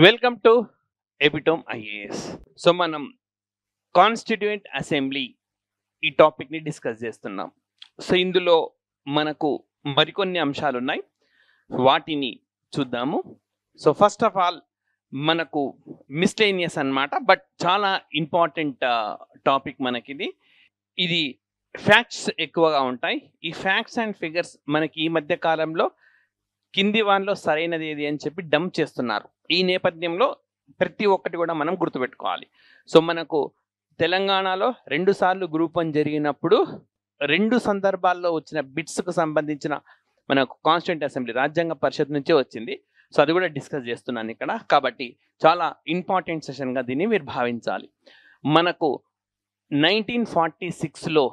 Welcome to epitome IAS. So మనం constituent assembly ఈ టాపిక్ని డిస్కస్ చేస్తున్నాం. సో ఇందులో మనకు మరికొన్ని అంశాలు ఉన్నాయి, వాటిని చూద్దాము. సో ఫస్ట్ ఆఫ్ ఆల్ మనకు మిస్లేనియస్ అన్నమాట, బట్ చాలా ఇంపార్టెంట్ టాపిక్ మనకిది. ఇది ఫ్యాక్ట్స్ ఎక్కువగా ఉంటాయి. ఈ ఫ్యాక్ట్స్ అండ్ ఫిగర్స్ మనకి ఈ మధ్య కాలంలో కింది వాన్లో సరైనది ఏది అని చెప్పి డంప్ చేస్తున్నారు. ఈ నేపథ్యంలో ప్రతి ఒక్కటి కూడా మనం గుర్తుపెట్టుకోవాలి. సో మనకు తెలంగాణలో 2 సార్లు గ్రూప్ 1 జరిగినప్పుడు 2 సందర్భాల్లో వచ్చిన బిట్స్కు సంబంధించిన మనకు కాన్స్టిట్యూయెంట్ అసెంబ్లీ రాజ్యాంగ పరిషత్ నుంచే వచ్చింది. సో అది కూడా డిస్కస్ చేస్తున్నాను ఇక్కడ. కాబట్టి చాలా ఇంపార్టెంట్ సెషన్గా దీన్ని మీరు భావించాలి. మనకు 1946లో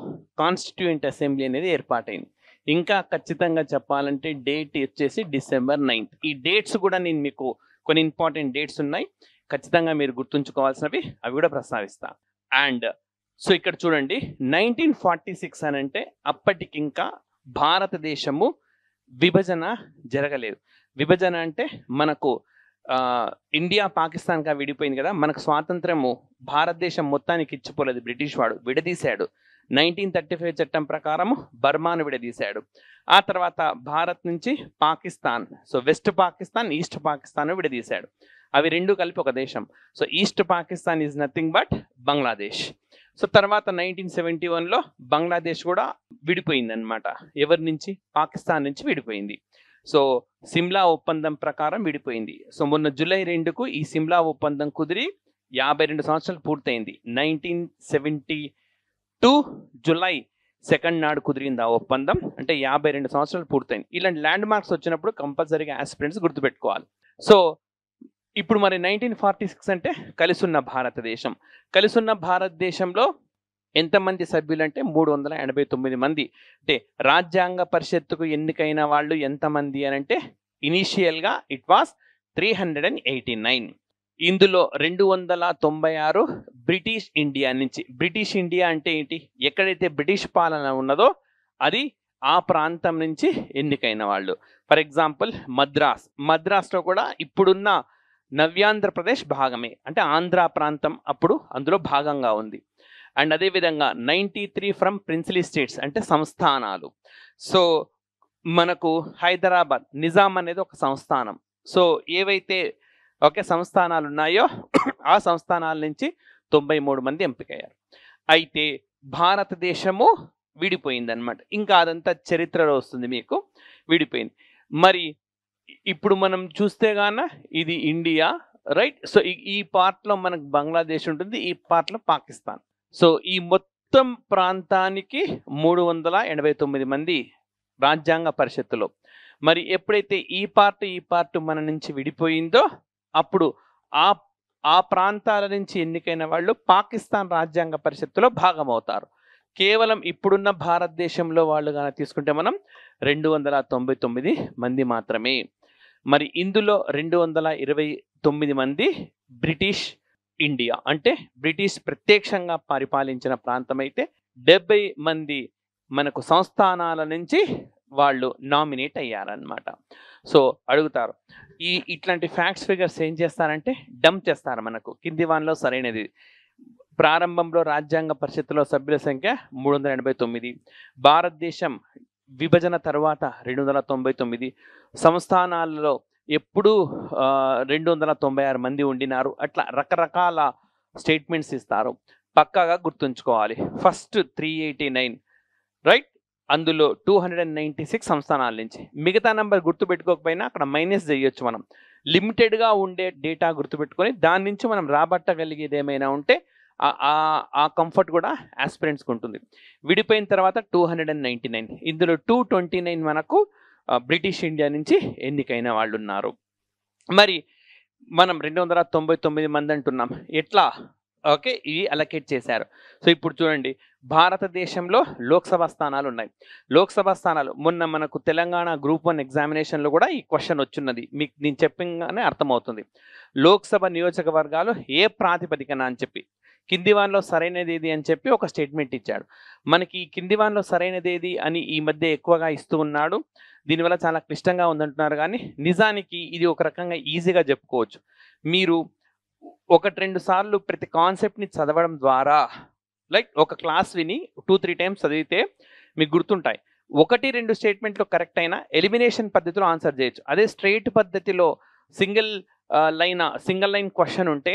కాన్స్టిట్యూయెంట్ అసెంబ్లీ అనేది ఏర్పాటైంది. ఇంకా ఖచ్చితంగా చెప్పాలంటే డేట్ వచ్చేసి December 9th. ఈ డేట్స్ కూడా నేను మీకు కొన్ని ఇంపార్టెంట్ డేట్స్ ఉన్నాయి, ఖచ్చితంగా మీరు గుర్తుంచుకోవాల్సినవి, అవి కూడా ప్రస్తావిస్తా. అండ్ సో ఇక్కడ చూడండి, 1946 అని అంటే అప్పటికింకా భారతదేశము విభజన జరగలేదు. విభజన అంటే మనకు ఇండియా పాకిస్తాన్గా విడిపోయింది కదా, మనకు స్వాతంత్రము భారతదేశం మొత్తానికి ఇచ్చిపోలేదు, బ్రిటిష్ వాడు విడదీశాడు. 1935 చట్టం ప్రకారం బర్మాను విడదీశాడు. ఆ తర్వాత భారత్ నుంచి Pakistan, so west Pakistan, east Pakistan విడదీశాడు. అవి రెండు కలిపి ఒక దేశం. So east Pakistan is nothing but Bangladesh. So తర్వాత 1971లో బంగ్లాదేశ్ కూడా విడిపోయింది అనమాట. ఎవరి నుంచి? పాకిస్తాన్ నుంచి విడిపోయింది. సో సిమ్లా ఒప్పందం ప్రకారం విడిపోయింది. సో మొన్న జూలై 2కు ఈ సిమ్లా ఒప్పందం కుదిరి 52 సంవత్సరాలు పూర్తయింది. 1972 జూలై 2 నాడు కుదిరింది ఆ ఒప్పందం. అంటే 52 సంవత్సరాలు పూర్తయింది. ఇలాంటి ల్యాండ్ మార్క్స్ వచ్చినప్పుడు కంపల్సరీగా ఆస్పిరెంట్స్ గుర్తుపెట్టుకోవాలి. సో ఇప్పుడు మరి 1946 అంటే కలిసున్న భారతదేశం. కలిసున్న భారతదేశంలో ఎంతమంది సభ్యులు అంటే 389 మంది. అంటే రాజ్యాంగ పరిషత్తుకు ఎన్నికైన వాళ్ళు ఎంతమంది అని అంటే ఇనీషియల్గా ఇట్ వాస్ 389. ఇందులో 296 బ్రిటిష్ ఇండియా నుంచి. బ్రిటిష్ ఇండియా అంటే ఏంటి? ఎక్కడైతే బ్రిటిష్ పాలన ఉన్నదో అది ఆ ప్రాంతం నుంచి ఎన్నికైన వాళ్ళు. ఫర్ ఎగ్జాంపుల్ మద్రాస్లో కూడా ఇప్పుడున్న నవ్యాంధ్రప్రదేశ్ భాగమే, అంటే ఆంధ్ర ప్రాంతం అప్పుడు అందులో భాగంగా ఉంది. అండ్ అదేవిధంగా 93 ఫ్రమ్ ప్రిన్సిలీ స్టేట్స్, అంటే సంస్థానాలు. సో మనకు హైదరాబాద్ నిజాం అనేది ఒక సంస్థానం. సో ఏవైతే సంస్థానాలు ఉన్నాయో ఆ సంస్థానాల నుంచి 93 మంది ఎంపికయ్యారు. అయితే భారతదేశము విడిపోయింది అనమాట. ఇంకా అదంతా చరిత్రలో వస్తుంది మీకు, విడిపోయింది. మరి ఇప్పుడు మనం చూస్తే గాన ఇది ఇండియా, రైట్? సో ఈ పార్ట్లో మనకు బంగ్లాదేశ్ ఉంటుంది, ఈ పార్ట్లో పాకిస్తాన్. సో ఈ మొత్తం ప్రాంతానికి 389 మంది రాజ్యాంగ పరిషత్తులో. మరి ఎప్పుడైతే ఈ పార్ట్ మన నుంచి విడిపోయిందో అప్పుడు ఆ ప్రాంతాల నుంచి ఎన్నికైన వాళ్ళు పాకిస్తాన్ రాజ్యాంగ పరిషత్తులో భాగమవుతారు. కేవలం ఇప్పుడున్న భారతదేశంలో వాళ్ళు కనుక తీసుకుంటే మనం 299 మంది మాత్రమే. మరి ఇందులో 229 మంది బ్రిటిష్ ఇండియా, అంటే బ్రిటిష్ ప్రత్యక్షంగా పరిపాలించిన ప్రాంతం అయితే, 70 మంది మనకు సంస్థానాల నుంచి వాళ్ళు నామినేట్ అయ్యారనమాట. సో అడుగుతారు, ఇట్లాంటి ఫ్యాక్ట్స్ ఫిగర్స్ ఏం చేస్తారంటే డంప్ చేస్తారు మనకు. కింది వాన్లో సరైనది. ప్రారంభంలో రాజ్యాంగ పరిషత్తులో సభ్యుల సంఖ్య 389, భారతదేశం విభజన తర్వాత 299, సంస్థానాలలో ఎప్పుడు 296 మంది ఉండినారు. అట్లా రకరకాల స్టేట్మెంట్స్ ఇస్తారు, పక్కాగా గుర్తుంచుకోవాలి. First 389, right? అందులో 296 సంస్థానాల నుంచి. మిగతా నెంబర్ గుర్తుపెట్టుకోకపోయినా అక్కడ మైనస్ చేయొచ్చు మనం. లిమిటెడ్గా ఉండే డేటా గుర్తుపెట్టుకొని దాని నుంచి మనం రాబట్టగలిగేది ఏమైనా ఉంటే ఆ కంఫర్ట్ కూడా ఆస్పిరెంట్స్కి ఉంటుంది. విడిపోయిన తర్వాత 299, ఇందులో 229 మనకు బ్రిటిష్ ఇండియా నుంచి ఎన్నికైన వాళ్ళు ఉన్నారు. మరి మనం 299 మంది అంటున్నాం, ఎట్లా? ఇవి అలకేట్ చేశారు. సో ఇప్పుడు చూడండి, భారతదేశంలో లోక్సభ స్థానాలు ఉన్నాయి. లోక్సభ స్థానాలు మొన్న మనకు తెలంగాణ గ్రూప్ 1 ఎగ్జామినేషన్లో కూడా ఈ క్వశ్చన్ వచ్చిన్నది, మీకు నేను చెప్పగానే అర్థమవుతుంది. లోక్సభ నియోజకవర్గాలు ఏ ప్రాతిపదికన అని చెప్పి, కింది వాన్లో సరైనది ఏది అని చెప్పి ఒక స్టేట్మెంట్ ఇచ్చాడు. మనకి కింది వాన్లో సరైనది ఏది అని ఈ మధ్య ఎక్కువగా ఇస్తూ ఉన్నాడు. దీనివల్ల చాలా క్లిష్టంగా ఉందంటున్నారు, కానీ నిజానికి ఇది ఒక రకంగా ఈజీగా చెప్పుకోవచ్చు. మీరు 1-2 సార్లు ప్రతి కాన్సెప్ట్ని చదవడం ద్వారా లైక్ ఒక క్లాస్ విని 2-3 టైమ్స్ చదివితే మీకు గుర్తుంటాయి. 1-2 స్టేట్మెంట్లు కరెక్ట్ అయినా ఎలిమినేషన్ పద్ధతిలో ఆన్సర్ చేయొచ్చు. అదే స్ట్రైట్ పద్ధతిలో సింగిల్ లైన్ క్వశ్చన్ ఉంటే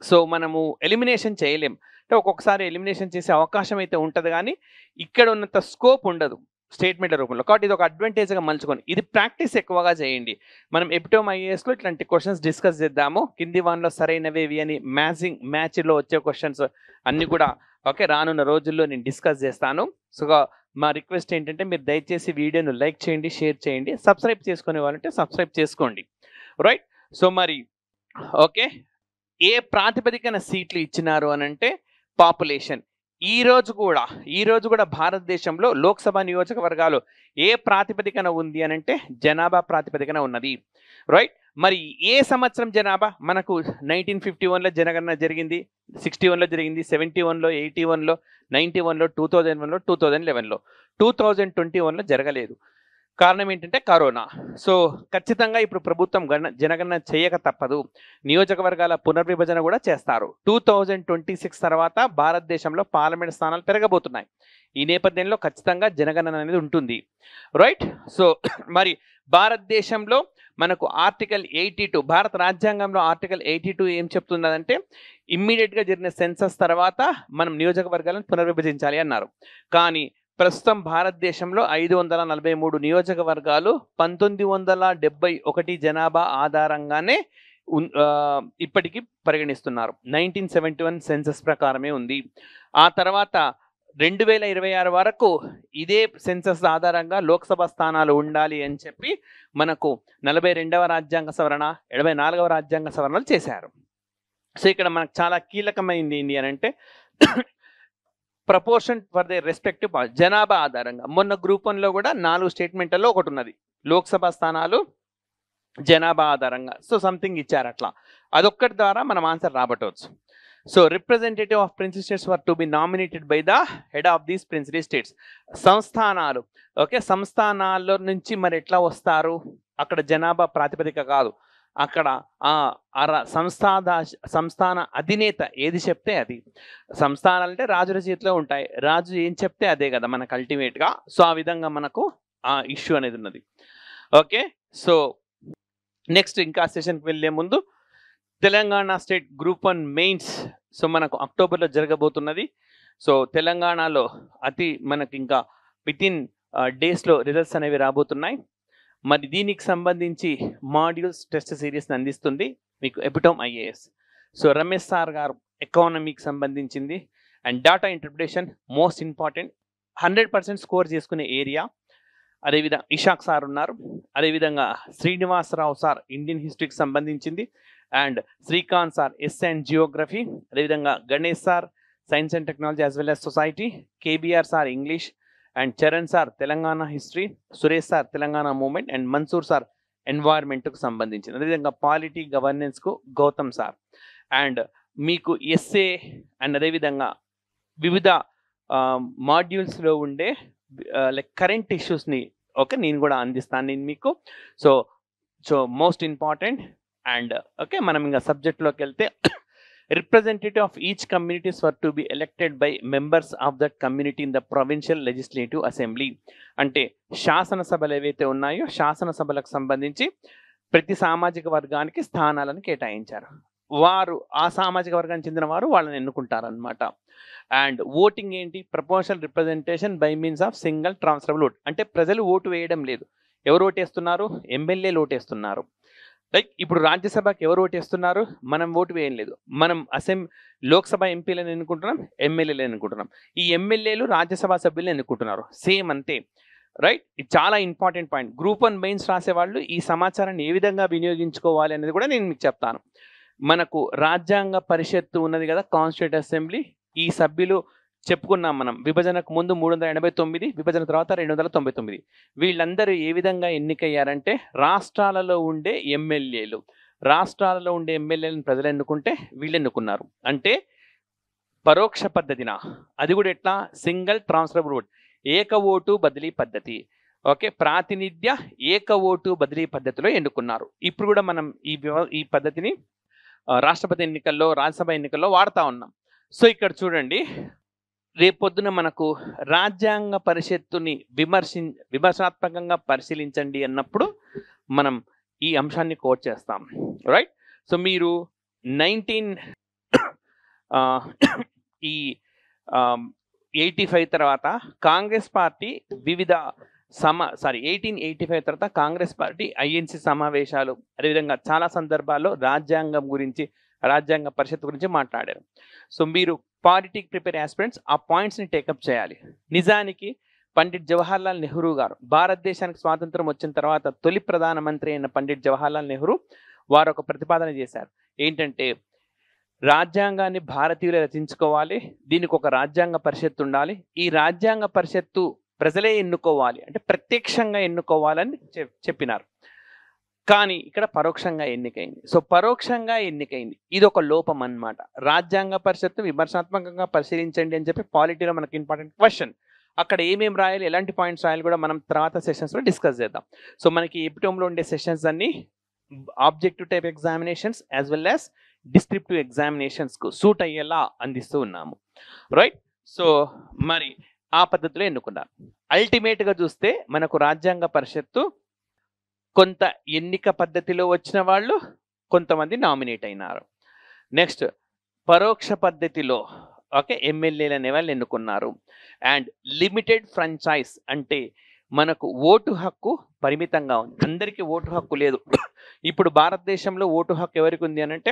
సో మనము ఎలిమినేషన్ చేయలేం. అంటే ఒక్కొక్కసారి ఎలిమినేషన్ చేసే అవకాశం అయితే ఉంటుంది, కానీ ఇక్కడ ఉన్నంత స్కోప్ ఉండదు స్టేట్మెంట్ల రూపంలో. కాబట్టి ఇది ఒక అడ్వాంటేజ్గా మలుచుకొని ఇది ప్రాక్టీస్ ఎక్కువగా చేయండి. మనం ఎపిటోమ్ ఐఏఎస్లో ఇట్లాంటి క్వశ్చన్స్ డిస్కస్ చేద్దాము. కింది వాన్లో సరైనవేవి అని మ్యాచ్లో వచ్చే క్వశ్చన్స్ అన్నీ కూడా ఓకే రానున్న రోజుల్లో నేను డిస్కస్ చేస్తాను. సో మా రిక్వెస్ట్ ఏంటంటే మీరు దయచేసి వీడియోను లైక్ చేయండి, షేర్ చేయండి, సబ్స్క్రైబ్ చేసుకునే వాళ్ళంటే సబ్స్క్రైబ్ చేసుకోండి. రైట్. సో మరి ఓకే, ఏ ప్రాతిపదికన సీట్లు ఇచ్చినారు అని అంటే పాపులేషన్. ఈ రోజు కూడా భారతదేశంలో లోక్సభ నియోజకవర్గాలు ఏ ప్రాతిపదికన ఉంది అని అంటే జనాభా ప్రాతిపదికన ఉన్నది. రైట్. మరి ఏ సంవత్సరం జనాభా మనకు 1951లో జనగణన జరిగింది, 61లో జరిగింది, 71లో, 81లో, 91లో, 2001లో, 2011లో, 2021లో జరగలేదు. కారణం ఏంటంటే కరోనా. సో ఖచ్చితంగా ఇప్పుడు ప్రభుత్వం జనగణన చేయక తప్పదు. నియోజకవర్గాల పునర్విభజన కూడా చేస్తారు. 2026 తర్వాత భారతదేశంలో పార్లమెంట్ స్థానాలు పెరగబోతున్నాయి. ఈ నేపథ్యంలో ఖచ్చితంగా జనగణన అనేది ఉంటుంది. రైట్. సో మరి భారతదేశంలో మనకు ఆర్టికల్ 82 భారత రాజ్యాంగంలో ఆర్టికల్ 82 ఏం చెప్తున్నదంటే ఇమ్మీడియట్గా జరిగిన సెన్సస్ తర్వాత మనం నియోజకవర్గాలను పునర్విభజించాలి అన్నారు. కానీ ప్రస్తుతం భారతదేశంలో 543 నియోజకవర్గాలు 1971 జనాభా ఆధారంగానే ఇప్పటికీ పరిగణిస్తున్నారు. 1971 సెన్సస్ ప్రకారమే ఉంది. ఆ తర్వాత 2026 వరకు ఇదే సెన్సస్ ఆధారంగా లోక్సభ స్థానాలు ఉండాలి అని చెప్పి మనకు 42వ రాజ్యాంగ సవరణ, 74వ రాజ్యాంగ సవరణలు చేశారు. సో ఇక్కడ మనకు చాలా కీలకమైంది ఏంటి అని అంటే ప్రపోర్షన్ ఫర్ ద రెస్పెక్టివ్ జనాభా ఆధారంగా. మొన్న గ్రూప్ 1లో కూడా 4 స్టేట్మెంట్లలో ఒకటి ఉన్నది, లోక్సభ స్థానాలు జనాభా ఆధారంగా. సో సంథింగ్ ఇచ్చారు అట్లా, అదొక్కటి ద్వారా మనం ఆన్సర్ రాబట్టవచ్చు. So representative of princely states were to be nominated by the head of these princely states. సంస్థానాలు ఓకే, సంస్థానాల్లో నుంచి మరి ఎట్లా వస్తారు, అక్కడ జనాభా ప్రాతిపదిక కాదు, అక్కడ సంస్థాన అధినేత ఏది చెప్తే అది. సంస్థానాలు అంటే రాజుల చేతిలో ఉంటాయి, రాజు ఏం చెప్తే అదే కదా మనకు అల్టిమేట్గా. సో ఆ విధంగా మనకు ఆ ఇష్యూ అనేది ఉన్నది. ఓకే. సో నెక్స్ట్ ఇంకా సెషన్కి వెళ్ళే ముందు Telangana state group 1 mains so మనకు అక్టోబర్లో జరగబోతున్నది. సో తెలంగాణలో మనకి ఇంకా వితిన్ డేస్లో రిజల్ట్స్ అనేవి రాబోతున్నాయి. మరి దీనికి సంబంధించి మాడ్యూల్స్ టెస్ట్ సిరీస్ని అందిస్తుంది మీకు epitome IAS. So Ramesh sir గారు ఎకానమీకి సంబంధించింది and data interpretation most important 100% score చేసుకునే ఏరియా. అదేవిధంగా ఇషాక్ సార్ ఉన్నారు, అదేవిధంగా శ్రీనివాసరావు సార్ ఇండియన్ హిస్టరీకి సంబంధించింది, and Srikanth sir S and geography, అదేవిధంగా Ganesh sir science and technology as well as society, KBR sir English, and Charan sir Telangana history, Suresh sir Telangana movement, and Mansoor sir ఎన్వైర్న్మెంట్కు సంబంధించింది. అదేవిధంగా పాలిటీ గవర్నెన్స్కు గౌతమ్ సార్. అండ్ మీకు ఎస్ఏ అండ్ అదేవిధంగా వివిధ మాడ్యూల్స్లో ఉండే లైక్ కరెంట్ ఇష్యూస్ని ఓకే నేను కూడా అందిస్తాను నేను మీకు. So most important. And okay మనం ఇంకా సబ్జెక్ట్లోకి వెళ్తే representative of each communities were to be elected by members of that community in the provincial legislative assembly. అంటే శాసనసభలు ఏవైతే ఉన్నాయో శాసనసభలకు సంబంధించి ప్రతి సామాజిక వర్గానికి స్థానాలను కేటాయించారు. వారు ఆ సామాజిక వర్గానికి చెందిన వారు వాళ్ళని ఎన్నుకుంటారనమాట. అండ్ ఓటింగ్ ఏంటి, proportional representation by means of single transferable vote. అంటే ప్రజలు ఓటు వేయడం లేదు, ఎవరు ఓటేస్తున్నారు, ఎమ్మెల్యేలు ఓటేస్తున్నారు. లైక్ ఇప్పుడు రాజ్యసభకి ఎవరు ఓటేస్తున్నారు, మనం ఓటు వేయలేదు, మనం లోక్సభ ఎంపీలను ఎన్నుకుంటున్నాం, ఎమ్మెల్యేలు ఎన్నుకుంటున్నాం. ఈ ఎమ్మెల్యేలు రాజ్యసభ సభ్యులను ఎన్నుకుంటున్నారు, సేమ్ అంతే. రైట్. ఇది చాలా ఇంపార్టెంట్ పాయింట్. గ్రూప్ 1 మెయిన్స్ రాసేవాళ్ళు ఈ సమాచారాన్ని ఏ విధంగా వినియోగించుకోవాలి అనేది కూడా నేను మీకు చెప్తాను. మనకు రాజ్యాంగ పరిషత్తు ఉన్నది కదా, కాన్స్టిట్యూట్ అసెంబ్లీ. ఈ సభ్యులు చెప్పుకున్నాం మనం, విభజనకు ముందు 389, విభజన తర్వాత 299. వీళ్ళందరూ ఏ విధంగా ఎన్నికయ్యారంటే రాష్ట్రాలలో ఉండే ఎమ్మెల్యేలు, రాష్ట్రాలలో ఉండే ఎమ్మెల్యేలను ప్రజలు ఎన్నుకుంటే వీళ్ళు ఎన్నుకున్నారు. అంటే పరోక్ష పద్ధతిన, అది కూడా ఎట్లా, సింగిల్ ట్రాన్స్ఫరబుల్ ఓట్, ఏక ఓటు బదిలీ పద్ధతి. ఓకే, ప్రాతినిధ్య ఏక ఓటు బదిలీ పద్ధతిలో ఎన్నుకున్నారు. ఇప్పుడు కూడా మనం ఈ పద్ధతిని రాష్ట్రపతి ఎన్నికల్లో, రాజ్యసభ ఎన్నికల్లో వాడుతూ ఉన్నాం. సో ఇక్కడ చూడండి, రేపొద్దున మనకు రాజ్యాంగ పరిషత్తుని విమర్శనాత్మకంగా పరిశీలించండి అన్నప్పుడు మనం ఈ అంశాన్ని కోట్ చేస్తాం, రైట్? సో మీరు 1885 తర్వాత కాంగ్రెస్ పార్టీ 1885 తర్వాత కాంగ్రెస్ పార్టీ ఐఎన్సి సమావేశాలు, అదేవిధంగా చాలా సందర్భాల్లో రాజ్యాంగం గురించి, రాజ్యాంగ పరిషత్ గురించి మాట్లాడారు. సో మీరు పాలిటిక్ ప్రిపేర్ ఆస్పిరెంట్స్ ఆ పాయింట్స్ని టేకప్ చేయాలి. నిజానికి పండిట్ జవహర్లాల్ నెహ్రూ గారు భారతదేశానికి స్వాతంత్రం వచ్చిన తర్వాత తొలి ప్రధానమంత్రి అయిన పండిట్ జవహర్లాల్ నెహ్రూ వారు ఒక ప్రతిపాదన చేశారు. ఏంటంటే రాజ్యాంగాన్ని భారతీయులు రచించుకోవాలి, దీనికి ఒక రాజ్యాంగ పరిషత్తు ఉండాలి, ఈ రాజ్యాంగ పరిషత్తు ప్రజలే ఎన్నుకోవాలి, అంటే ప్రత్యక్షంగా ఎన్నుకోవాలని చెప్పినారు. కానీ ఇక్కడ పరోక్షంగా ఎన్నికైంది. సో పరోక్షంగా ఎన్నికైంది, ఇది ఒక లోపం అన్నమాట. రాజ్యాంగ పరిషత్తు విమర్శనాత్మకంగా పరిశీలించండి అని చెప్పి పాలిటీలో మనకి ఇంపార్టెంట్ క్వశ్చన్. అక్కడ ఏమేమి రాయాలి, ఎలాంటి పాయింట్స్ రాయాలి కూడా మనం తర్వాత సెషన్స్లో డిస్కస్ చేద్దాం. సో మనకి ఎపిటోమ్లో ఉండే సెషన్స్ అన్ని objective type examinations as well as descriptive ఎగ్జామినేషన్స్కు సూట్ అయ్యేలా అందిస్తూ ఉన్నాము, రైట్? సో మరి ఆ పద్ధతిలో ఎన్నుకున్నారు. అల్టిమేట్గా చూస్తే మనకు రాజ్యాంగ పరిషత్తు కొంత ఎన్నిక పద్ధతిలో వచ్చిన వాళ్ళు, కొంతమంది నామినేట్ అయినారు. నెక్స్ట్ పరోక్ష పద్ధతిలో ఎమ్మెల్యేలు అనే వాళ్ళు ఎన్నుకున్నారు. అండ్ లిమిటెడ్ ఫ్రాంచైజ్ అంటే మనకు ఓటు హక్కు పరిమితంగా ఉంది, అందరికీ ఓటు హక్కు లేదు. ఇప్పుడు భారతదేశంలో ఓటు హక్కు ఎవరికి ఉంది అని అంటే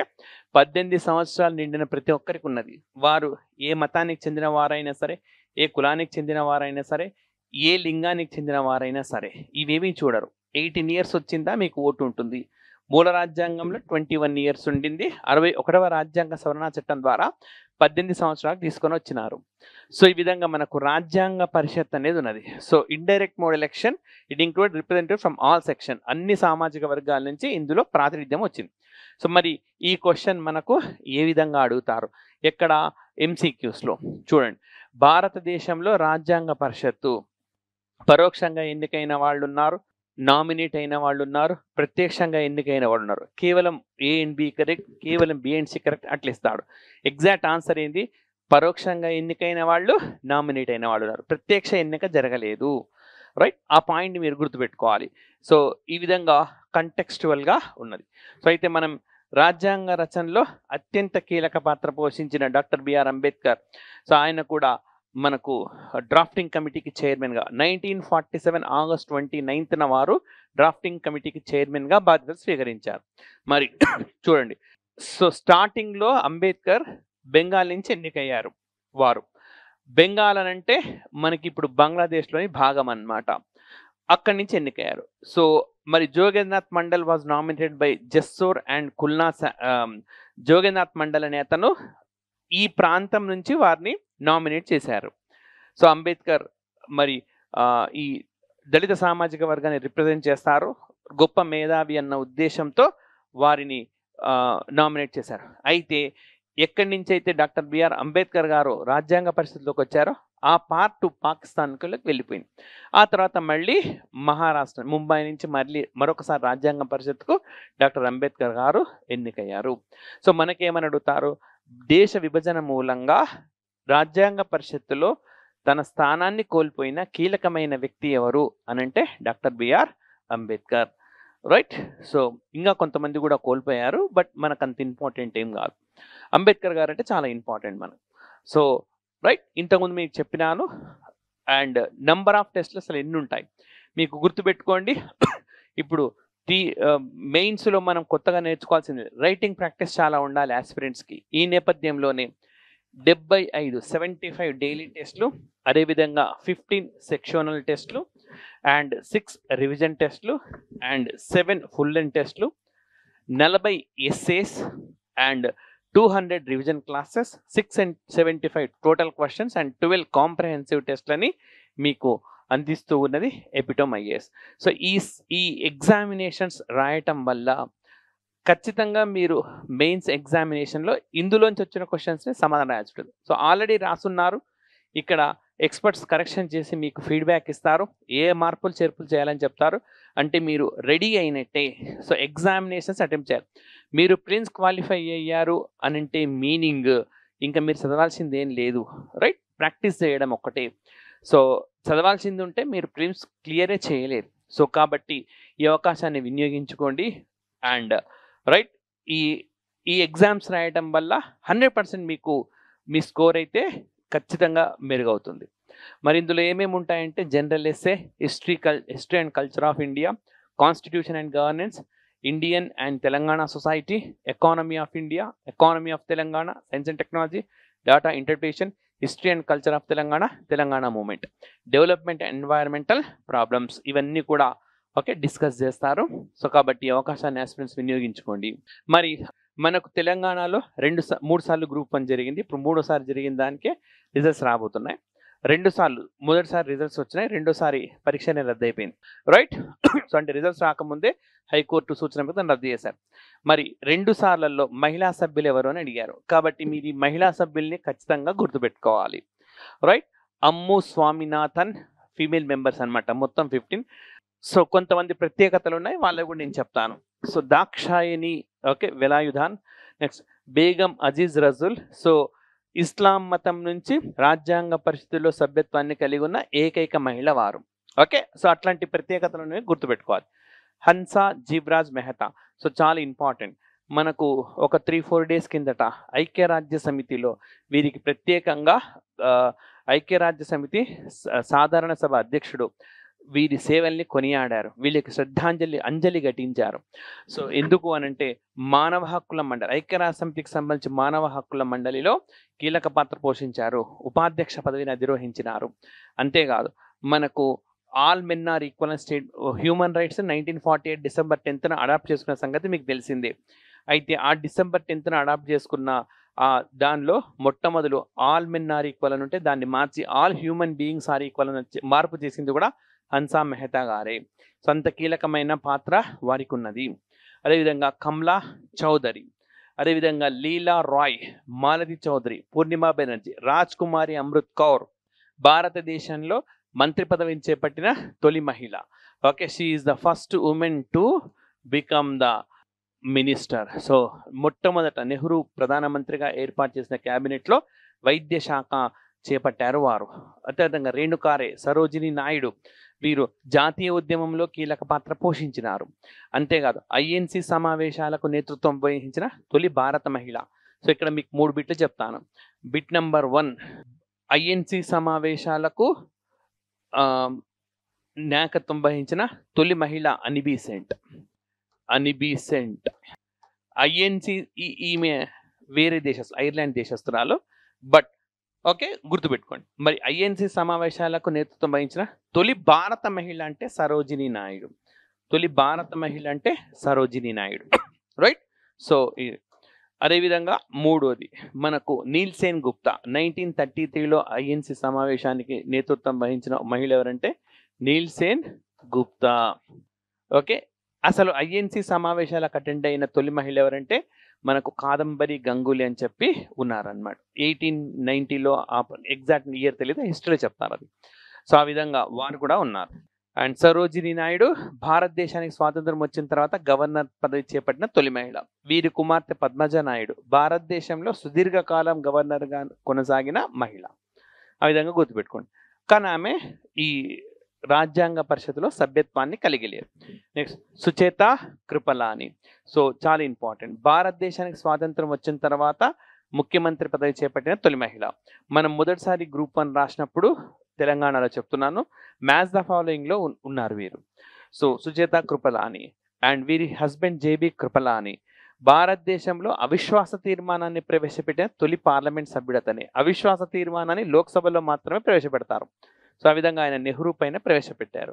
18 సంవత్సరాలు నిండిన ప్రతి ఒక్కరికి ఉన్నది. వారు ఏ మతానికి చెందిన వారైనా సరే, ఏ కులానికి చెందిన వారైనా సరే, ఏ లింగానికి చెందిన వారైనా సరే, ఇవేమీ చూడరు. 18 ఇయర్స్ వచ్చిందా మీకు ఓటు ఉంటుంది. మూల రాజ్యాంగంలో 21 ఇయర్స్ ఉండింది. 61వ రాజ్యాంగ సవరణ చట్టం ద్వారా 18 సంవత్సరాలకు తీసుకొని వచ్చినారు. సో ఈ విధంగా మనకు రాజ్యాంగ పరిషత్ అనేది ఉన్నది. So indirect mode election, it include representative from all section, అన్ని సామాజిక వర్గాల నుంచి ఇందులో ప్రాతినిధ్యం వచ్చింది. సో మరి ఈ క్వశ్చన్ మనకు ఏ విధంగా అడుగుతారు, ఎక్కడ MCQsలో చూడండి. భారతదేశంలో రాజ్యాంగ పరిషత్తు పరోక్షంగా ఎన్నికైన వాళ్ళు ఉన్నారు, నామినేట్ అయిన వాళ్ళు ఉన్నారు, ప్రత్యక్షంగా ఎన్నికైన వాళ్ళు ఉన్నారు. కేవలం A and B కరెక్ట్, కేవలం B and C కరెక్ట్ అట్లా ఇస్తాడు. ఎగ్జాక్ట్ ఆన్సర్ ఏంది, పరోక్షంగా ఎన్నికైన వాళ్ళు, నామినేట్ అయిన వాళ్ళు ఉన్నారు, ప్రత్యక్ష ఎన్నిక జరగలేదు, రైట్? ఆ పాయింట్ మీరు గుర్తుపెట్టుకోవాలి. సో ఈ విధంగా కంటెక్స్చువల్గా ఉన్నది. సో అయితే మనం రాజ్యాంగ రచనలో అత్యంత కీలక పాత్ర పోషించిన డాక్టర్ బిఆర్ అంబేద్కర్, సో ఆయన కూడా మనకు డ్రాఫ్టింగ్ కమిటీకి చైర్మన్గా 1947 ఆగస్ట్ 29న వారు డ్రాఫ్టింగ్ కమిటీకి చైర్మన్గా బాధ్యతలు స్వీకరించారు. మరి చూడండి, సో స్టార్టింగ్లో అంబేద్కర్ బెంగాల్ నుంచి ఎన్నికయ్యారు. వారు బెంగాల్ అని అంటే మనకి ఇప్పుడు బంగ్లాదేశ్లోని భాగం అన్నమాట, అక్కడి నుంచి ఎన్నికయ్యారు. సో మరి Jogendranath Mandal was nominated by Jessore and Khulna. Jogendranath Mandal అనే అతను ఈ ప్రాంతం నుంచి వారిని నామినేట్ చేశారు. సో అంబేద్కర్ మరి ఈ దళిత సామాజిక వర్గాన్ని రిప్రజెంట్ చేస్తారు, గొప్ప మేధావి అన్న ఉద్దేశంతో వారిని నామినేట్ చేశారు. అయితే ఎక్కడి నుంచి అయితే డాక్టర్ బిఆర్ అంబేద్కర్ గారు రాజ్యాంగ పరిషత్లోకి వచ్చారో ఆ పార్ట్ పాకిస్తాన్కి వెళ్ళిపోయింది. ఆ తర్వాత మళ్ళీ మహారాష్ట్ర ముంబై నుంచి మరొకసారి రాజ్యాంగ పరిషత్కు డాక్టర్ అంబేద్కర్ గారు ఎన్నికయ్యారు. సో మనకేమని అడుగుతారు, దేశ విభజన మూలంగా రాజ్యాంగ పరిషత్తులో తన స్థానాన్ని కోల్పోయిన కీలకమైన వ్యక్తి ఎవరు అనంటే doctor BR Ambedkar, right? So ఇంకా కొంతమంది కూడా కోల్పోయారు, బట్ మనకు అంత ఇంపార్టెంట్ ఏం కాదు. అంబేద్కర్ గారు అంటే చాలా ఇంపార్టెంట్ మనకు. సో రైట్, ఇంతకుముందు మీకు చెప్పినాను. అండ్ నెంబర్ ఆఫ్ టెస్ట్లు అసలు ఎన్ని ఉంటాయి మీకు గుర్తుపెట్టుకోండి. ఇప్పుడు మెయిన్స్లో మనం కొత్తగా నేర్చుకోవాల్సింది రైటింగ్ ప్రాక్టీస్ చాలా ఉండాలి ఆస్పిరెంట్స్కి. ఈ నేపథ్యంలోనే 75 డైలీ టెస్ట్లు, అదేవిధంగా 15 సెక్షనల్ టెస్ట్లు అండ్ 6 రివిజన్ టెస్ట్లు అండ్ 7 ఫుల్ లెంగ్త్ టెస్ట్లు, 40 essays and 200 revision classes, 675 total questions and 12 comprehensive టెస్ట్లని మీకు అందిస్తూ ఉన్నది ఎపిటోమ్ ఐఏఎస్. సో ఈ ఎగ్జామినేషన్స్ రాయటం వల్ల ఖచ్చితంగా మీరు మెయిన్స్ ఎగ్జామినేషన్లో ఇందులోంచి వచ్చిన క్వశ్చన్స్ని సమాధానం రాయాల్సి ఉంటుంది. సో ఆల్రెడీ రాసున్నారు, ఇక్కడ ఎక్స్పర్ట్స్ కరెక్షన్ చేసి మీకు ఫీడ్బ్యాక్ ఇస్తారు, ఏ మార్పులు చేర్పులు చేయాలని చెప్తారు. అంటే మీరు రెడీ అయినట్టే. సో ఎగ్జామినేషన్స్ అటెంప్ట్ చేయాలి. మీరు ప్రిన్స్ క్వాలిఫై అయ్యారు అని అంటే మీనింగ్ ఇంకా మీరు చదవాల్సింది ఏం లేదు, రైట్? ప్రాక్టీస్ చేయడం ఒక్కటే. సో చదవాల్సింది ఉంటే మీరు ప్రిన్స్ క్లియరే చేయలేరు. సో కాబట్టి ఈ అవకాశాన్ని వినియోగించుకోండి. అండ్ రైట్, ఈ ఈ ఎగ్జామ్స్ రాయడం వల్ల 100% మీకు మీ స్కోర్ అయితే ఖచ్చితంగా మెరుగవుతుంది. మరి ఇందులో ఏమేమి ఉంటాయంటే general essay, history and culture of India, constitution and governance, Indian and Telangana society, economy of India, economy of Telangana, science and technology, data interpretation, history and culture of Telangana, Telangana movement, development and environmental problems, ఇవన్నీ కూడా discuss చేస్తారు. So కాబట్టి అవకాశాన్ని aspirants వినియోగించుకోండి. మరి మనకు తెలంగాణలో 3 సార్లు group 1 జరిగింది. ఇప్పుడు 3సారి జరిగిన దానికే రిజల్ట్స్ రాబోతున్నాయి. 2 సార్లు, మొదటిసారి రిజల్ట్స్ వచ్చినాయి, రెండోసారి పరీక్షనే రద్దు అయిపోయింది, రైట్? సో అంటే రిజల్ట్స్ రాకముందే హైకోర్టు సూచన మీద రద్దు చేశారు. మరి 2 సార్లలో మహిళా సభ్యులు ఎవరు అని అడిగారు. కాబట్టి మీరు ఈ మహిళా సభ్యుల్ని ఖచ్చితంగా గుర్తుపెట్టుకోవాలి, రైట్? అమ్ము స్వామినాథన్ ఫీమేల్ మెంబర్స్ అనమాట, మొత్తం 15. సో కొంతమంది ప్రత్యేకతలు ఉన్నాయి, వాళ్ళవి కూడా నేను చెప్తాను. So Dakshayani Velayudhan, next Begum Aizaz Rasul. So Islam మతం నుంచి రాజ్యాంగ పరిస్థితుల్లో సభ్యత్వాన్ని కలిగి ఉన్న ఏకైక మహిళ వారు. సో అట్లాంటి ప్రత్యేకతలను గుర్తుపెట్టుకోవాలి. హన్సా జీవ్రాజ్ మెహతా. సో చాలా ఇంపార్టెంట్. మనకు ఒక 3-4 డేస్ కిందట ఐక్యరాజ్య సమితిలో వీరికి ప్రత్యేకంగా ఐక్యరాజ్య సమితి సాధారణ సభ అధ్యక్షుడు వీరి సేవల్ని కొనియాడారు, వీళ్ళకి అంజలి ఘటించారు. సో ఎందుకు అనంటే మానవ హక్కుల మండలి, ఐక్యరాజ్య సమితికి సంబంధించి మానవ హక్కుల మండలిలో కీలక పాత్ర పోషించారు, ఉపాధ్యక్ష పదవిని అధిరోహించినారు. అంతేకాదు మనకు all men are equal state human rights 1948 December 10న అడాప్ట్ చేసుకున్న సంగతి మీకు తెలిసిందే. అయితే ఆ డిసెంబర్ 10న అడాప్ట్ చేసుకున్న దానిలో మొట్టమొదలు ఆల్ మెన్ ఆర్ ఈక్వల్ అని ఉంటే దాన్ని మార్చి all human beings are equal అని మార్పు చేసింది కూడా హన్సా మెహతా గారే. సో అంత కీలకమైన పాత్ర వారికి ఉన్నది. అదేవిధంగా కమలా చౌదరి, అదేవిధంగా లీలా రాయ్, మాలతి చౌదరి, పూర్ణిమా బెనర్జీ, రాజ్ కుమారి అమృత్ కౌర్ భారతదేశంలో మంత్రి పదవిని చేపట్టిన తొలి మహిళ. She is the first women to become the minister. So మొట్టమొదట నెహ్రూ ప్రధానమంత్రిగా ఏర్పాటు చేసిన క్యాబినెట్లో వైద్య శాఖ చేపట్టారు వారు. అదేవిధంగా రేణుకారే, సరోజిని నాయుడు వీరు జాతీయ ఉద్యమంలో కీలక పాత్ర పోషించినారు. అంతేకాదు ఐఎన్సి సమావేశాలకు నేతృత్వం వహించిన తొలి భారత మహిళ. సో ఇక్కడ మీకు 3 బిట్లు చెప్తాను. బిట్ నెంబర్ 1, ఐఎన్సి సమావేశాలకు నాయకత్వం వహించిన తొలి మహిళ అనిబీసెంట్. ఐఎన్సి ఈమె వేరే ఐర్లాండ్ దేశస్తురాలు, బట్ గుర్తుపెట్టుకోండి. మరి ఐఎన్సి సమావేశాలకు నేతృత్వం వహించిన తొలి భారత మహిళ అంటే సరోజిని నాయుడు. రైట్? సో అదేవిధంగా 3వది మనకు నీల్సేన్ గుప్తా. 1933లో ఐఎన్సి సమావేశానికి నేతృత్వం వహించిన మహిళ ఎవరంటే నీల్సేన్ గుప్తా. అసలు ఐఎన్సి సమావేశాలకు అటెండ్ అయిన తొలి మహిళ ఎవరంటే మనకు కాదంబరి గంగూలీ అని చెప్పి ఉన్నారనమాట. 1890లో, ఎగ్జాక్ట్ ఇయర్ తెలియదు, హిస్టరీలో చెప్తారు అది. సో ఆ విధంగా వారు కూడా ఉన్నారు. అండ్ సరోజిని నాయుడు భారతదేశానికి స్వాతంత్రం వచ్చిన తర్వాత గవర్నర్ పదవి చేపట్టిన తొలి మహిళ. వీరి కుమార్తె పద్మజ నాయుడు భారతదేశంలో సుదీర్ఘకాలం గవర్నర్గా కొనసాగిన మహిళ. ఆ విధంగా గుర్తుపెట్టుకోండి. కానీ ఆమె ఈ రాజ్యాంగ పరిషత్తులో సభ్యత్వాన్ని కలిగి లేరు. నెక్స్ట్ సుచేత కృపలాని. సో చాలా ఇంపార్టెంట్. భారతదేశానికి స్వాతంత్రం వచ్చిన తర్వాత ముఖ్యమంత్రి పదవి చేపట్టిన తొలి మహిళ. మనం మొదటిసారి గ్రూప్ 1 రాసినప్పుడు తెలంగాణలో చెప్తున్నాను, మ్యాచ్ ద ఫాలోయింగ్లో ఉన్నారు వీరు. సో సుచేత కృపలాని అండ్ వీరి హస్బెండ్ జేబీ కృపలాని భారతదేశంలో అవిశ్వాస తీర్మానాన్ని ప్రవేశపెట్టిన తొలి పార్లమెంట్ సభ్యుడతనే. అవిశ్వాస తీర్మానాన్ని లోక్సభలో మాత్రమే ప్రవేశపెడతారు. సో ఆ విధంగా ఆయన నెహ్రూ పైన ప్రవేశపెట్టారు.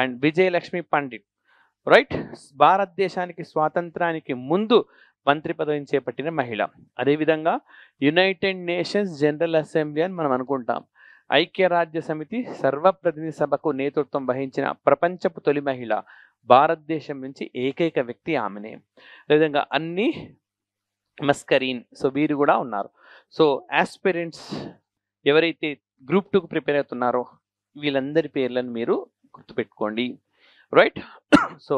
And Vijayalakshmi Pandit, right? భారతదేశానికి స్వాతంత్రానికి ముందు మంత్రి పదవిని చేపట్టిన మహిళ. అదేవిధంగా యునైటెడ్ నేషన్స్ జనరల్ అసెంబ్లీ అని మనం అనుకుంటాం. ఐక్యరాజ్య సమితి సర్వప్రతినిధి సభకు నేతృత్వం వహించిన ప్రపంచపు తొలి మహిళ. భారతదేశం నుంచి ఏకైక వ్యక్తి ఆమెనే. అదేవిధంగా అన్ని మస్కరీన్. సో వీరు కూడా ఉన్నారు. సో ఆస్పిరెంట్స్ ఎవరైతే గ్రూప్ 2కు ప్రిపేర్ అవుతున్నారో వీళ్ళందరి పేర్లను మీరు గుర్తుపెట్టుకోండి, రైట్. సో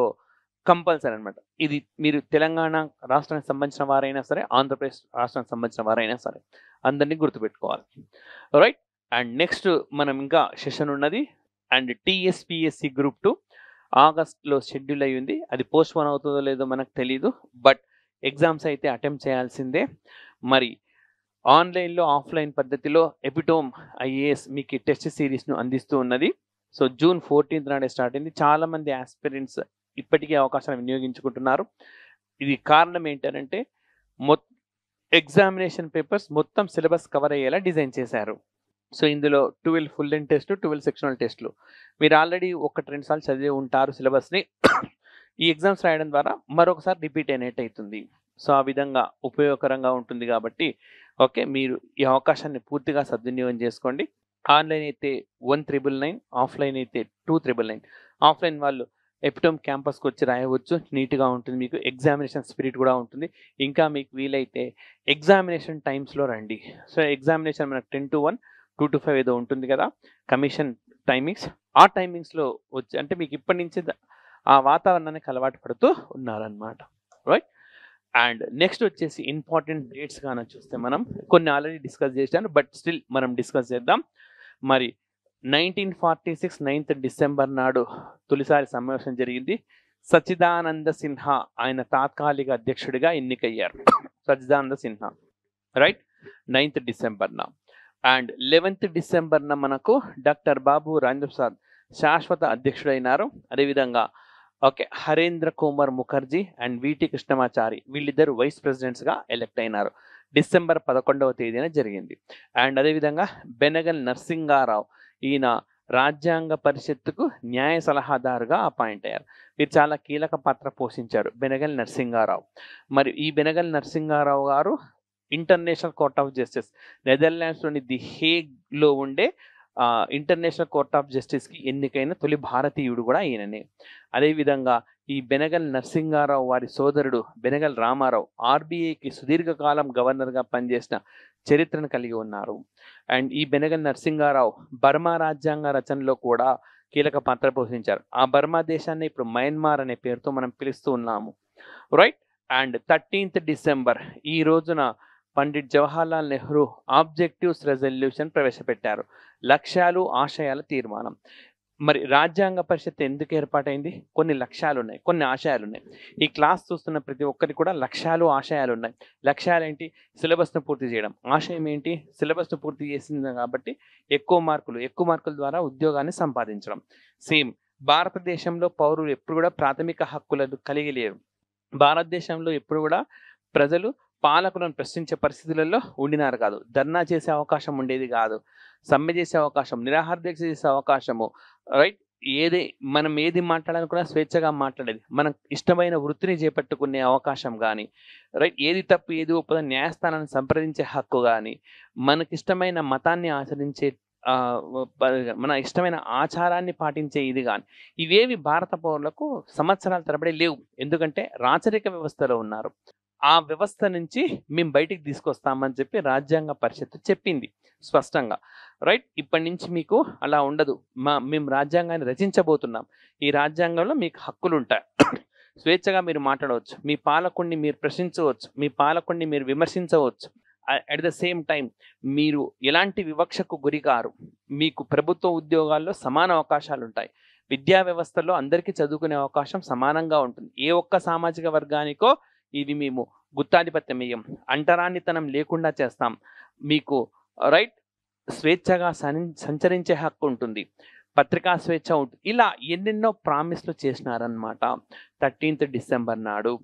కంపల్సరీ అనమాట. ఇది మీరు తెలంగాణ రాష్ట్రానికి సంబంధించిన వారైనా సరే, ఆంధ్రప్రదేశ్ రాష్ట్రానికి సంబంధించిన వారైనా సరే అందరినీ గుర్తుపెట్టుకోవాలి, రైట్. అండ్ నెక్స్ట్ మనం ఇంకా సెషన్ ఉన్నది. అండ్ టీఎస్పిఎస్సి గ్రూప్ 2 ఆగస్ట్లో షెడ్యూల్ అయ్యింది. అది పోస్ట్పోన్ అవుతుందో లేదో మనకు తెలీదు, బట్ ఎగ్జామ్స్ అయితే అటెంప్ట్ చేయాల్సిందే. మరి ఆన్లైన్లో ఆఫ్లైన్ పద్ధతిలో ఎపిటోమ్ ఐఏఎస్ మీకు టెస్ట్ సిరీస్ను అందిస్తూ ఉన్నది. సో జూన్ 14th నాడే స్టార్ట్ అయింది. చాలామంది ఆస్పిరెంట్స్ ఇప్పటికే అవకాశాన్ని వినియోగించుకుంటున్నారు. ఇది కారణం ఏంటంటే ఎగ్జామినేషన్ పేపర్స్ మొత్తం సిలబస్ కవర్ అయ్యేలా డిజైన్ చేశారు. సో ఇందులో 12 ఫుల్ లెంగ్త్ టెస్ట్లు, 12 సెక్షనల్ టెస్ట్లు. మీరు ఆల్రెడీ 1-2 సార్లు చదివి ఉంటారు సిలబస్ని. ఈ ఎగ్జామ్స్ రాయడం ద్వారా మరొకసారి రిపీట్ అయినట్టు అవుతుంది. సో ఆ విధంగా ఉపయోగకరంగా ఉంటుంది కాబట్టి ఓకే, మీరు ఈ అవకాశాన్ని పూర్తిగా సద్వినియోగం చేసుకోండి. ఆన్లైన్ అయితే 1999, ఆఫ్లైన్ అయితే 299. ఆఫ్లైన్ వాళ్ళు ఎపిటోమ్ క్యాంపస్కి వచ్చి రాయవచ్చు, నీట్గా ఉంటుంది. మీకు ఎగ్జామినేషన్ స్పిరిట్ కూడా ఉంటుంది. ఇంకా మీకు వీలైతే ఎగ్జామినేషన్ టైమ్స్లో రండి. సో ఎగ్జామినేషన్ మనకు 10 to 1, 2 to 5 ఏదో ఉంటుంది కదా కమిషన్ టైమింగ్స్. ఆ టైమింగ్స్లో వచ్చి అంటే మీకు ఇప్పటి నుంచి ఆ వాతావరణానికి అలవాటు పడుతూ ఉన్నారనమాట, రైట్. అండ్ నెక్స్ట్ వచ్చేసి ఇంపార్టెంట్ డేట్స్ కానీ చూస్తే మనం కొన్ని ఆల్రెడీ డిస్కస్ చేశాను, బట్ స్టిల్ మనం డిస్కస్ చేద్దాం. మరి 1946 9th December నాడు తొలిసారి సమావేశం జరిగింది. సచ్చిదానంద సిన్హా ఆయన తాత్కాలిక అధ్యక్షుడిగా ఎన్నికయ్యారు. Sachchidananda Sinha, right, 9th December. And 11th December మనకు డాక్టర్ బాబు రాజేంద్ర ప్రసాద్ శాశ్వత అధ్యక్షుడైనారు. అదేవిధంగా ఓకే, హరేంద్ర కుమార్ ముఖర్జీ అండ్ విటి కృష్ణమాచారి వీళ్ళిద్దరు వైస్ ప్రెసిడెంట్స్గా ఎలెక్ట్ అయినారు. December 11th జరిగింది. అండ్ అదేవిధంగా బెనగల్ నరసింగారావు ఈయన రాజ్యాంగ పరిషత్తుకు న్యాయ సలహాదారుగా అపాయింట్ అయ్యారు. వీరు చాలా కీలక పాత్ర పోషించారు, బెనగల్ నరసింగారావు. మరి ఈ బెనగల్ నరసింగారావు గారు ఇంటర్నేషనల్ కోర్ట్ ఆఫ్ జస్టిస్, నెదర్లాండ్స్లోని ది హేగ్లో ఉండే ఇంటర్నేషనల్ కోర్ట్ ఆఫ్ జస్టిస్కి ఎన్నికైన తొలి భారతీయుడు కూడా ఈయననే. అదేవిధంగా ఈ బెనగల్ నరసింగారావు వారి సోదరుడు బెనగల్ రామారావు ఆర్బీఐకి సుదీర్ఘకాలం గవర్నర్గా పనిచేసిన చరిత్రను కలిగి ఉన్నారు. అండ్ ఈ బెనగల్ నరసింగారావు బర్మా రాజ్యాంగ రచనలో కూడా కీలక పాత్ర పోషించారు. ఆ బర్మా దేశాన్ని ఇప్పుడు మయన్మార్ అనే పేరుతో మనం పిలుస్తూ ఉన్నాము, రైట్. అండ్ 13th December ఈ రోజున పండిట్ జవహర్లాల్ నెహ్రూ ఆబ్జెక్టివ్స్ రెజల్యూషన్ ప్రవేశపెట్టారు, లక్ష్యాలు ఆశయాల తీర్మానం. మరి రాజ్యాంగ పరిషత్ ఎందుకు ఏర్పాటైంది? కొన్ని లక్ష్యాలు ఉన్నాయి, కొన్ని ఆశయాలు ఉన్నాయి. ఈ క్లాస్ చూస్తున్న ప్రతి ఒక్కరికి కూడా లక్ష్యాలు ఆశయాలు ఉన్నాయి. లక్ష్యాలు ఏంటి? సిలబస్ను పూర్తి చేయడం. ఆశయం ఏంటి? సిలబస్ను పూర్తి చేసింది కాబట్టి ఎక్కువ మార్కుల ద్వారా ఉద్యోగాన్ని సంపాదించడం. సేమ్ భారతదేశంలో పౌరులు ఎప్పుడు కూడా ప్రాథమిక హక్కులను కలిగి లేరు. భారతదేశంలో ఎప్పుడు కూడా ప్రజలు పాలకులను ప్రశ్నించే పరిస్థితులలో ఉండినారు కాదు. ధర్నా చేసే అవకాశం ఉండేది కాదు, సమ్మె చేసే అవకాశం, నిరాహార దీక్ష చేసే అవకాశము, రైట్. మనం ఏది మాట్లాడాలని కూడా స్వేచ్ఛగా మాట్లాడేది. మనకు ఇష్టమైన వృత్తిని చేపట్టుకునే అవకాశం కానీ, రైట్, ఏది తప్పు ఏది ఒప్పదని న్యాయస్థానాన్ని సంప్రదించే హక్కు కానీ, మనకిష్టమైన మతాన్ని ఆచరించే మన ఇష్టమైన ఆచారాన్ని పాటించే ఇది కానీ, ఇవేవి భారత పౌరులకు సంవత్సరాల తరబడి లేవు. ఎందుకంటే రాచరిక వ్యవస్థలో ఉన్నారు. ఆ వ్యవస్థ నుంచి మేము బయటికి తీసుకొస్తామని చెప్పి రాజ్యాంగ పరిషత్తు చెప్పింది స్పష్టంగా, రైట్. ఇప్పటి నుంచి మీకు అలా ఉండదు. మేము రాజ్యాంగాన్ని రచించబోతున్నాం. ఈ రాజ్యాంగంలో మీకు హక్కులు ఉంటాయి. స్వేచ్ఛగా మీరు మాట్లాడవచ్చు, మీ పాలకుడిని మీరు ప్రశ్నించవచ్చు, మీ పాలకుడిని మీరు విమర్శించవచ్చు. అట్ ద సేమ్ టైం మీరు ఎలాంటి వివక్షకు గురికారు. మీకు ప్రభుత్వ ఉద్యోగాల్లో సమాన అవకాశాలు ఉంటాయి. విద్యా వ్యవస్థలో అందరికీ చదువుకునే అవకాశం సమానంగా ఉంటుంది. ఏ ఒక్క సామాజిక వర్గానికో ఇది మేము గుత్తాధిపత్యం ఇయ్యం, అంటరానితనం లేకుండా చేస్తాం. మీకు రైట్ స్వేచ్ఛగా సంచరించే హక్కు ఉంటుంది, పత్రికా స్వేచ్ఛ ఉంటుంది. ఇలా ఎన్నెన్నో ప్రామిస్లు చేసినారనమాట 13th December నాడు.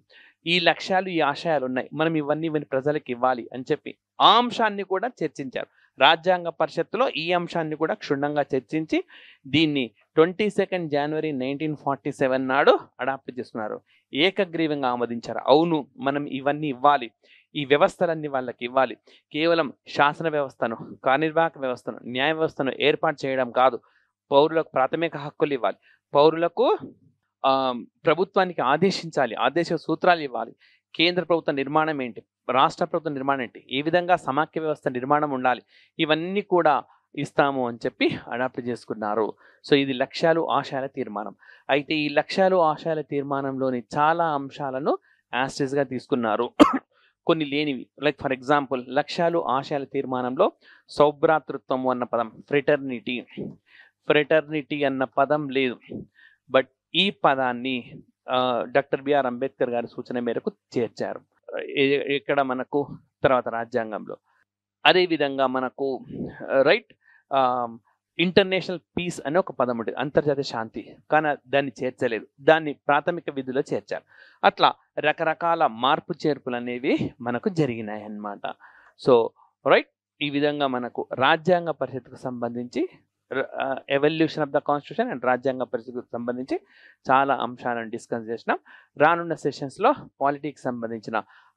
ఈ లక్ష్యాలు, ఈ ఆశయాలు ఉన్నాయి, మనం ఇవన్నీ ప్రజలకు ఇవ్వాలి అని చెప్పి ఆ అంశాన్ని కూడా చర్చించారు. రాజ్యాంగ పరిషత్తులో ఈ అంశాన్ని కూడా క్షుణ్ణంగా చర్చించి దీన్ని 22nd January 1947 నాడు అడాప్ట్ చేస్తున్నారు, ఏకగ్రీవంగా ఆమోదించారు. అవును, మనం ఇవన్నీ ఇవ్వాలి, ఈ వ్యవస్థలన్నీ వాళ్ళకి ఇవ్వాలి. కేవలం శాసన వ్యవస్థను, కార్యనిర్వాహక వ్యవస్థను, న్యాయ వ్యవస్థను ఏర్పాటు చేయడం కాదు, పౌరులకు ప్రాథమిక హక్కులు ఇవ్వాలి, పౌరులకు ప్రభుత్వానికి ఆదేశించాలి, ఆదేశ సూత్రాలు ఇవ్వాలి. కేంద్ర ప్రభుత్వ నిర్మాణం ఏంటి, రాష్ట్ర ప్రభుత్వ నిర్మాణం ఏంటి, ఏ విధంగా సమాఖ్య వ్యవస్థ నిర్మాణం ఉండాలి, ఇవన్నీ కూడా ఇస్తాము అని చెప్పి అడాప్ట్ చేసుకున్నారు. సో ఇది లక్ష్యాలు ఆశయాల తీర్మానం. అయితే ఈ లక్ష్యాలు ఆశయాల తీర్మానంలోని చాలా అంశాలను యాస్టిస్గా తీసుకున్నారు. కొన్ని లేనివి, లైక్ ఫర్ ఎగ్జాంపుల్ లక్ష్యాలు ఆశయాల తీర్మానంలో సౌభ్రాతృత్వం అన్న పదం, ఫ్రెటర్నిటీ అన్న పదం లేదు. బట్ ఈ పదాన్ని డాక్టర్ బిఆర్ అంబేద్కర్ గారి సూచన మేరకు చేర్చారు ఇక్కడ మనకు తర్వాత రాజ్యాంగంలో. అదేవిధంగా మనకు రైట్ ఇంటర్నేషనల్ పీస్ అనే ఒక పదం ఉంటుంది, అంతర్జాతీయ శాంతి, కానీ దాన్ని చేర్చలేదు, దాన్ని ప్రాథమిక విధిలో చేర్చారు. అట్లా రకరకాల మార్పు చేర్పులు అనేవి మనకు జరిగినాయి అన్నమాట. సో రైట్ ఈ విధంగా మనకు రాజ్యాంగ పరిషత్కు సంబంధించి evolution of the constitution and రాజ్యాంగ పరిషత్కు సంబంధించి చాలా అంశాలను డిస్కస్ చేసినాం. రానున్న సెషన్స్లో పాలిటిక్స్ సంబంధించిన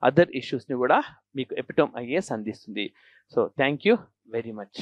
అదర్ ఇష్యూస్ని కూడా మీకు ఎపిటోమ్ ఐఏఎస్ అందిస్తుంది. So thank you very much.